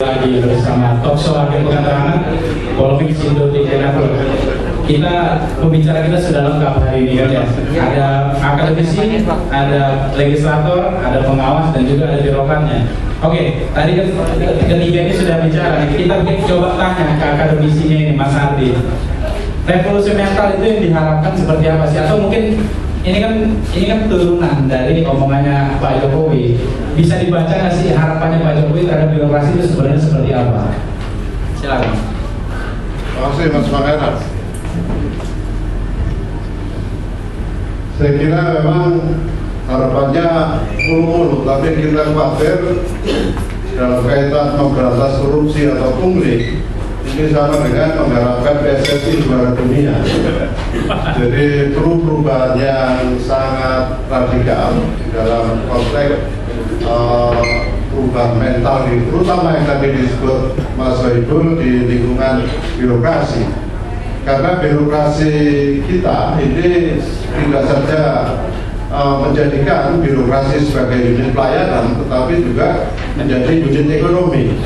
Lagi bersama Talkshow Akhir Pekan Terangan Polmix Indo di Jenapur. Pembicara kita sudah lengkap hari ini kan ya. Ada akademisi, ada legislator, ada pengawas dan juga ada birokratnya. Oke, tadi ketiga ini sudah bicara. Kita coba tanya ke akademisinya ini, Mas Ardi. Revolusi mental itu yang diharapkan seperti apa sih? Atau mungkin ini kan turunan dari omongannya Pak Jokowi. Bisa dibaca nggak sih harapannya Pak Jokowi terhadap birokrasi itu sebenarnya seperti apa? Silakan. Terima kasih Mas Pangeran. Saya kira memang harapannya mulu-mulu, tapi kita khawatir dalam kaitan memberantas korupsi atau pungli ini sama dengan mengharapkan PSSI juara dunia. Jadi perlu perubahan yang sangat radikal dalam konteks perubahan mental, terutama yang tadi disebut Mas Sohibul di lingkungan birokrasi. Karena birokrasi kita ini tidak saja menjadikan birokrasi sebagai unit pelayanan, tetapi juga menjadi unit ekonomi.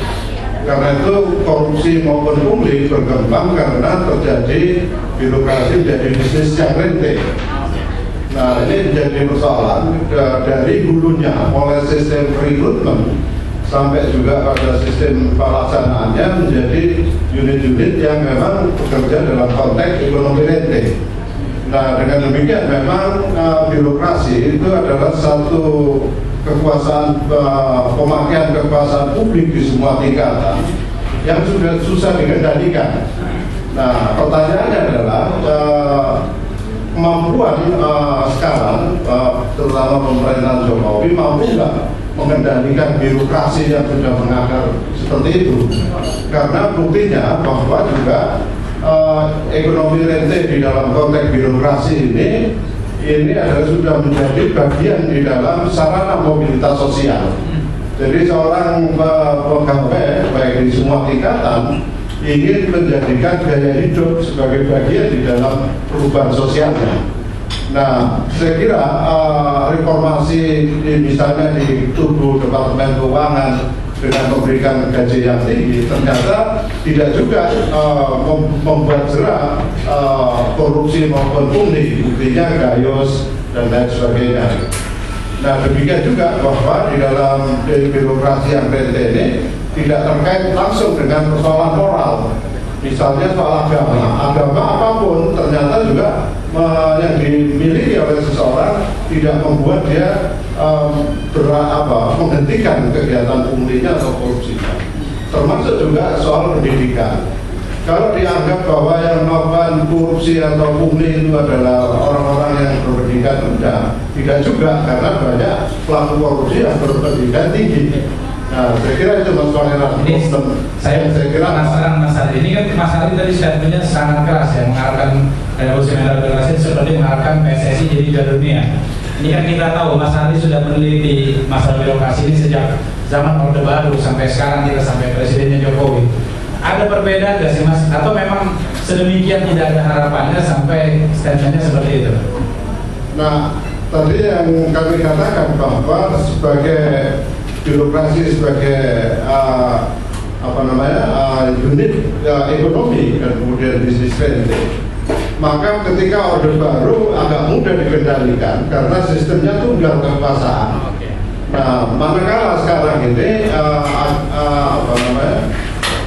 Karena itu korupsi maupun pungli berkembang karena terjadi birokrasi menjadi bisnis yang renting. Nah, ini menjadi persoalan dari hulunya, mulai sistem rekrutmen sampai juga pada sistem pelaksanaannya menjadi unit-unit yang memang bekerja dalam konteks ekonomi renting. Nah, dengan demikian memang birokrasi itu adalah satu kekuasaan, pemakaian kekuasaan publik di semua tingkatan yang sudah susah dikendalikan. Nah, pertanyaannya adalah kemampuan sekarang, terutama pemerintahan Jokowi, mampu nggak mengendalikan birokrasi yang sudah mengakar seperti itu? Karena buktinya bahwa juga ekonomi rente di dalam konteks birokrasi ini adalah sudah menjadi bagian di dalam sarana mobilitas sosial. Jadi seorang pegawai baik di semua tingkatan ingin menjadikan gaya hidup sebagai bagian di dalam perubahan sosialnya. Nah, saya kira reformasi misalnya di tubuh Departemen Keuangan dengan memberikan gaji yang tinggi ternyata tidak juga membuat jerak korupsi maupun pungli, buktinya gayus dan lain sebagainya. Nah, demikian juga bahwa di dalam birokrasi yang rente ini tidak terkait langsung dengan persoalan moral. Misalnya soal agama apapun ternyata juga yang dimiliki oleh seseorang tidak membuat dia menghentikan kegiatan punglinya atau korupsinya. Termasuk juga soal pendidikan. Kalau dianggap bahwa yang melakukan korupsi atau pungli itu adalah orang-orang yang berpendidikan rendah, tidak juga, karena banyak pelaku korupsi yang berpendidikan tinggi. Nah, saya kira itu Mas Pangeran. Saya kira penasaran Mas Adi. Ini kan Mas Adi tadi statementnya sangat keras ya, mengharapkan revolusi mental birokrasi seperti mengharapkan PSSI jadi juara dunia. Ini kan kita tahu Mas Adi sudah meneliti masalah birokrasi ini sejak zaman Orde Baru sampai sekarang, kita sampai Presidennya Jokowi. Ada perbedaan nggak sih Mas? Atau memang sedemikian tidak ada harapannya sampai statementnya seperti itu? Nah, tadi yang kami katakan bahwa sebagai birokrasi sebagai unit ekonomi dan kemudian bisnis renting, maka ketika Orde Baru agak mudah dikendalikan karena sistemnya tunggal kekuasaan. Nah, manakala sekarang ini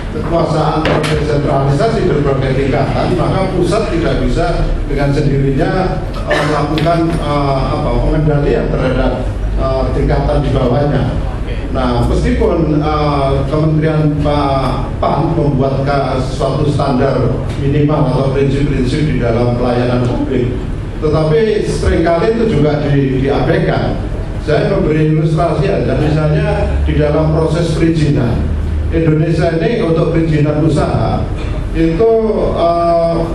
kekuasaan tersentralisasi berbagai tingkatan, maka pusat tidak bisa dengan sendirinya melakukan pengendalian terhadap tingkatan di bawahnya. Nah, meskipun Kementerian PAN membuat suatu standar minimal atau prinsip-prinsip di dalam pelayanan publik, tetapi seringkali itu juga diabaikan. Saya memberi ilustrasi aja, misalnya di dalam proses perizinan Indonesia ini untuk perizinan usaha itu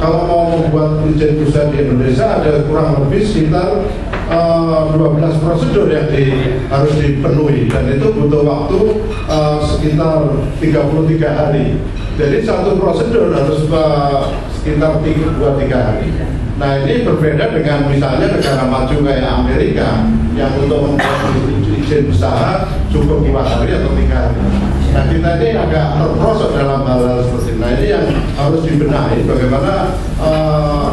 kalau mau membuat izin usaha di Indonesia ada kurang lebih sekitar 12 prosedur yang harus dipenuhi, dan itu butuh waktu sekitar 33 hari. Jadi satu prosedur harus sekitar 2-3 hari. Nah, ini berbeda dengan misalnya negara maju kayak Amerika yang untuk membuat izin usaha cukup 2 hari atau 3 hari. Nah kita ini agak terperosok dalam hal seperti ini. Nah ini yang harus dibenahi bagaimana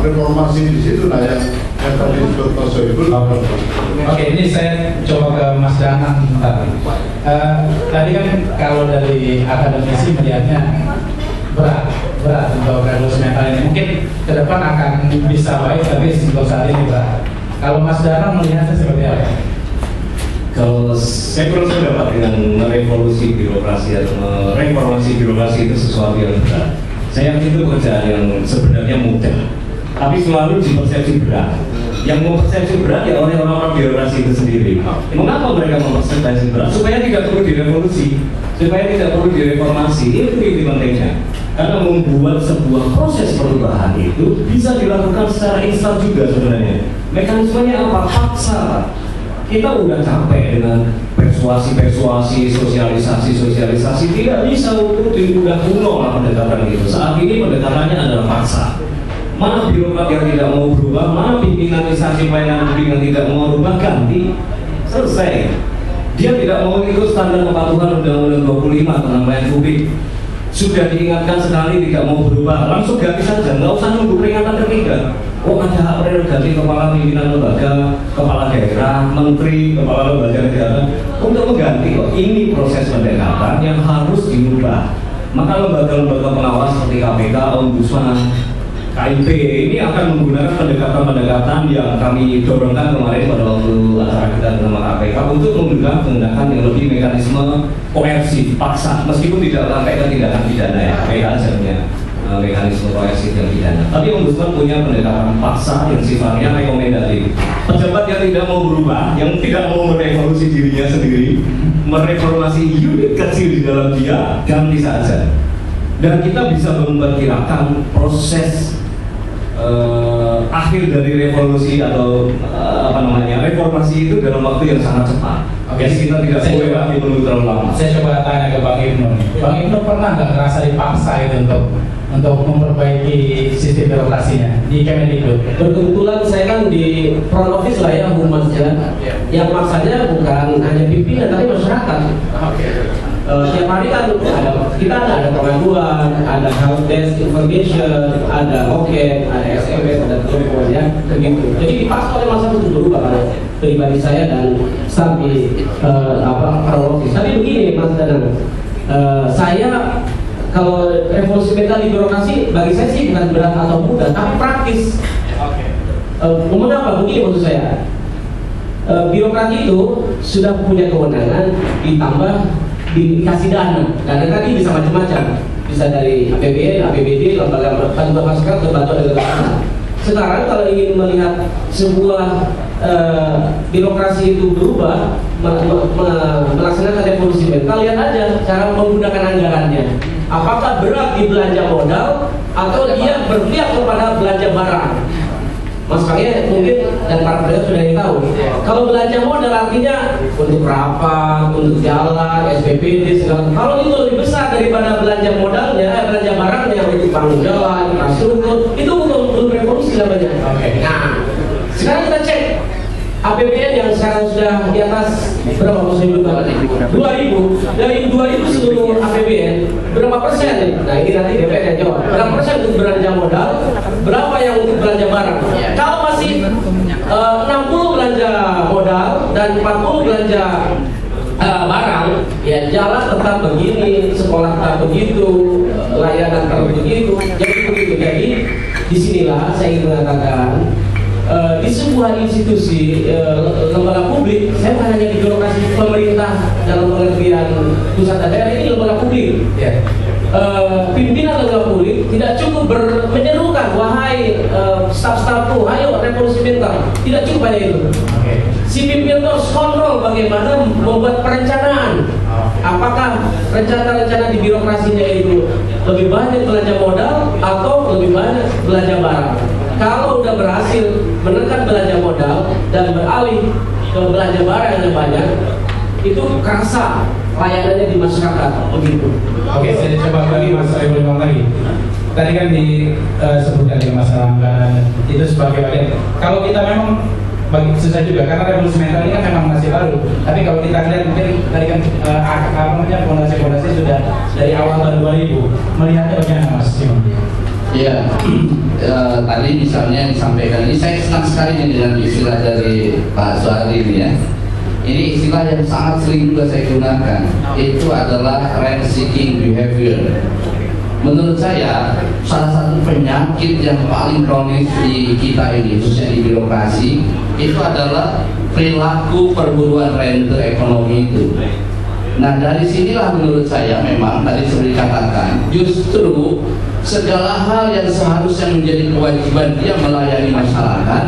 reformasi di situ lah yang tadi disebut Pak Soebul. Oke, ini saya coba ke Mas Danang. Tadi kan kalau dari akademisi melihatnya berat untuk revolusi mental ini. Mungkin ke depan akan bisa baik, tapi untuk saat ini berat. Kalau Mas Danang melihatnya seperti apa? Kalau saya kurang sependapat dengan merevolusi birokrasi atau mereformasi birokrasi itu sesuatu yang berat. Saya yakin itu pekerjaan yang sebenarnya mudah, tapi selalu dipersepsi berat. Yang mempersepsi berat ya oleh orang-orang birokrasi itu sendiri. Mengapa mereka mempersepsi berat? Supaya tidak perlu direvolusi, supaya tidak perlu direformasi. Itu inti pentingnya. Karena membuat sebuah proses perubahan itu bisa dilakukan secara instan juga sebenarnya. Mekanismenya apa? Paksa, Pak. Kita udah capek dengan persuasi, sosialisasi, tidak bisa udah kuno lah pendekatan itu. Saat ini pendekatannya adalah paksa. Mana birokrat yang tidak mau berubah, mana pimpinan instansi pelayanan publik yang tidak mau berubah, ganti, selesai. Dia tidak mau ikut standar kepatuhan Undang-Undang 25 tentang pelayanan publik. Sudah diingatkan sekali tidak mau berubah, langsung ganti saja, nggak usah nunggu peringatan ketiga. Oh ada hak prerogatif kepala pimpinan lembaga, kepala daerah, menteri, kepala lembaga negara untuk mengganti kok. Ini proses pendekatan yang harus dirubah. Maka lembaga-lembaga pengawas seperti KPK, Ombudsman, KIP ini akan menggunakan pendekatan-pendekatan yang kami dorongkan kemarin pada waktu acara kita bersama KPK untuk menggunakan yang lebih mekanisme koersi, paksa, meskipun tidak sampai ke tindakan pidana ya, mekanismenya mekanisme koersi yang pidana. Tapi Ombudsman punya pendekatan paksa yang sifatnya rekomendatif. Pejabat yang tidak mau berubah, yang tidak mau merevolusi dirinya sendiri, mereformasi unit kecil di dalam dia, ganti saja. Dan kita bisa memperkirakan proses akhir dari revolusi atau reformasi itu dalam waktu yang sangat cepat. Oke, kita tidak boleh lagi menunggu terlalu lama. Saya coba tanya ke Bang Ibnu. Bang Ibnu pernah nggak ngerasa dipaksa itu untuk memperbaiki sistem birokrasinya di Kemendikbud? Kebetulan saya kan di front office lah ya, humas ya. Yang maksanya bukan hanya pimpinan tapi masyarakat. Tiap hari kan kita ada pengaduan, ada help desk information, ada loket, ada SMS, ada telepon ya, begitu. Jadi dipaksa oleh masyarakat untuk berubah kan, pribadi saya dan staf di front office. Tapi begini Mas Danang, saya kalau revolusi mental di birokrasi bagi saya sih bukan berat atau mudah, tapi praktis. Mengapa? Begini maksud saya, birokrat itu sudah punya kewenangan ditambah dikasih dana tadi bisa macam-macam, bisa dari APBN, APBD, lembaga bantuan masyarakat, bantuan negara. Sekarang kalau ingin melihat sebuah birokrasi itu berubah, melaksanakan revolusi mental, lihat aja cara menggunakan anggarannya. Apakah berat di belanja modal atau dia berpihak kepada belanja barang? Mas Kaya mungkin dan para pendengar sudah yang tahu. Kalau belanja modal artinya untuk rapat, untuk jalan, SPPD segala. Kalau itu lebih besar daripada belanja modalnya, belanja barangnya untuk bangun jalan, infrastruktur, itu bukan revolusi namanya. Nah, sekarang kita cek APBN yang sekarang sudah di atas berapa persen? 2000. Dari 2000 seluruh APBN berapa persen nih? Nah ini nanti DPR yang jawab. Berapa persen untuk belanja modal? Berapa yang untuk belanja barang? Kalau masih 60 belanja modal dan 40 belanja barang, ya jalan tetap begini, sekolah tetap begitu, layanan tetap begitu, jadi begitu. Jadi disinilah saya ingin mengatakan, di sebuah institusi lembaga publik, saya bukan hanya di birokrasi pemerintah dalam pengertian pusat dan daerah, ini lembaga publik. Pimpinan lembaga publik tidak cukup menyerukan, wahai staf-stafku, ayo revolusi mental. Tidak cukup hanya itu. Si pimpinan harus kontrol bagaimana membuat perencanaan. Apakah rencana-rencana di birokrasinya itu lebih banyak belanja modal atau lebih banyak belanja barang? Kalau udah berhasil menekan belanja modal dan beralih ke belanja barang yang banyak, itu kerasa layanannya di masyarakat begitu. Oke, saya coba lagi Mas Soebul lagi. Tadi kan disebutkan di masalah anggaran itu sebagai bagian. Kalau kita memang susah juga karena revolusi mental ini kan memang masih baru. Tapi kalau kita lihat mungkin tadi kan fondasi-fondasi sudah ada dari awal tahun 2000, melihatnya bagaimana Mas Simon? Ya, tadi misalnya disampaikan ini, saya senang sekali dengan istilah dari Pak Suhadi ini ya. Ini istilah yang sangat sering juga saya gunakan. Itu adalah rent seeking behavior. Menurut saya, salah satu penyakit yang paling kronis di kita ini, khususnya di birokrasi, itu adalah perilaku perburuan rente ekonomi itu. Nah, dari sinilah menurut saya memang tadi sudah dikatakan, justru segala hal yang seharusnya menjadi kewajiban dia melayani masyarakat,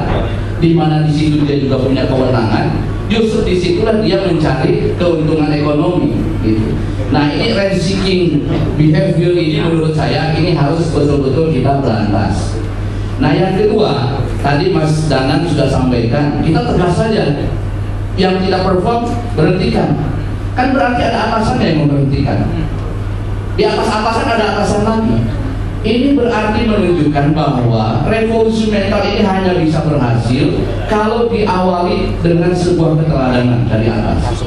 di mana di situ dia juga punya kewenangan, justru disitulah dia mencari keuntungan ekonomi. Gitu. Nah, ini rent seeking behavior ini menurut saya ini harus betul-betul kita berantas. Nah, yang kedua, tadi Mas Danan sudah sampaikan, kita tegas saja, yang tidak perform berhentikan. Kan berarti ada atasannya yang memberhentikan. Di atas atasan ada atasan lagi. Ini berarti menunjukkan bahwa revolusi mental ini hanya bisa berhasil kalau diawali dengan sebuah keteladanan dari atas.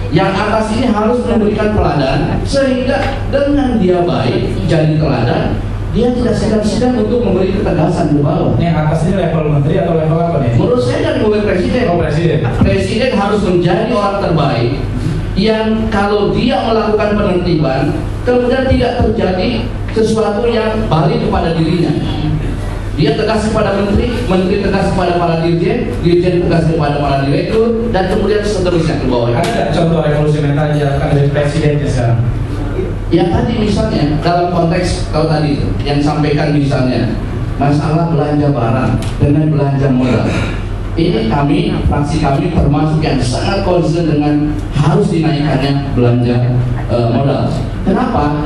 Yang atas ini harus memberikan teladan, sehingga dengan dia baik jadi teladan, dia tidak segan-segan untuk memberi ketegasan ke bawah. Yang atas ini level menteri atau level apa nih? Menurut saya dari mulai presiden. Oh, presiden. Presiden harus menjadi orang terbaik yang kalau dia melakukan penertiban, kemudian tidak terjadi sesuatu yang balik kepada dirinya. Dia tegas kepada menteri, menteri tegas kepada para dirjen, dirjen tegas kepada para direktur, dan kemudian seterusnya ke bawah. Ada nggak contoh revolusi mental yang dilakukan dari presidennya sekarang? Ya tadi misalnya dalam konteks kalau tadi yang sampaikan misalnya masalah belanja barang dengan belanja modal. Ini kami, fraksi kami termasuk yang sangat concern dengan harus dinaikkannya belanja modal. Kenapa?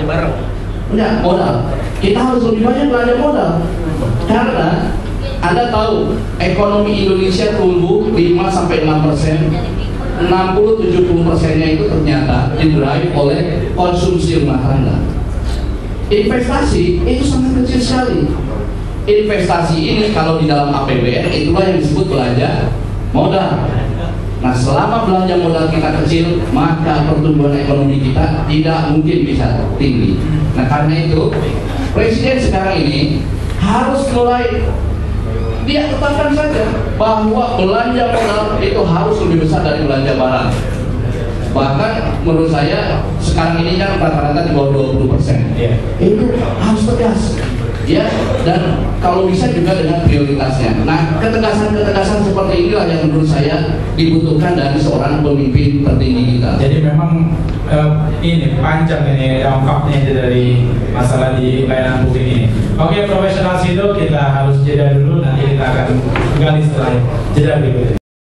Enggak, modal. Kita harus lebih banyak belanja modal. Karena Anda tahu ekonomi Indonesia tumbuh 5-6%, 60-70%-nya itu ternyata didrive oleh konsumsi rumah tangga. Investasi itu sangat kecil sekali. Investasi ini kalau di dalam APBN itulah yang disebut belanja modal. Nah, selama belanja modal kita kecil, maka pertumbuhan ekonomi kita tidak mungkin bisa tinggi. Nah, karena itu Presiden sekarang ini harus mulai dia tetapkan saja bahwa belanja modal itu harus lebih besar dari belanja barang. Bahkan menurut saya sekarang ini kan rata-rata di bawah 20%. Itu harus tegas. Ya, dan kalau bisa juga dengan prioritasnya. Nah, ketegasan-ketegasan seperti inilah yang menurut saya dibutuhkan dari seorang pemimpin tertinggi kita. Jadi memang ini panjang ini dampaknya dari masalah di pelayanan publik ini. Oke, profesional situ kita harus jeda dulu, nanti kita akan gali setelah jeda berikutnya.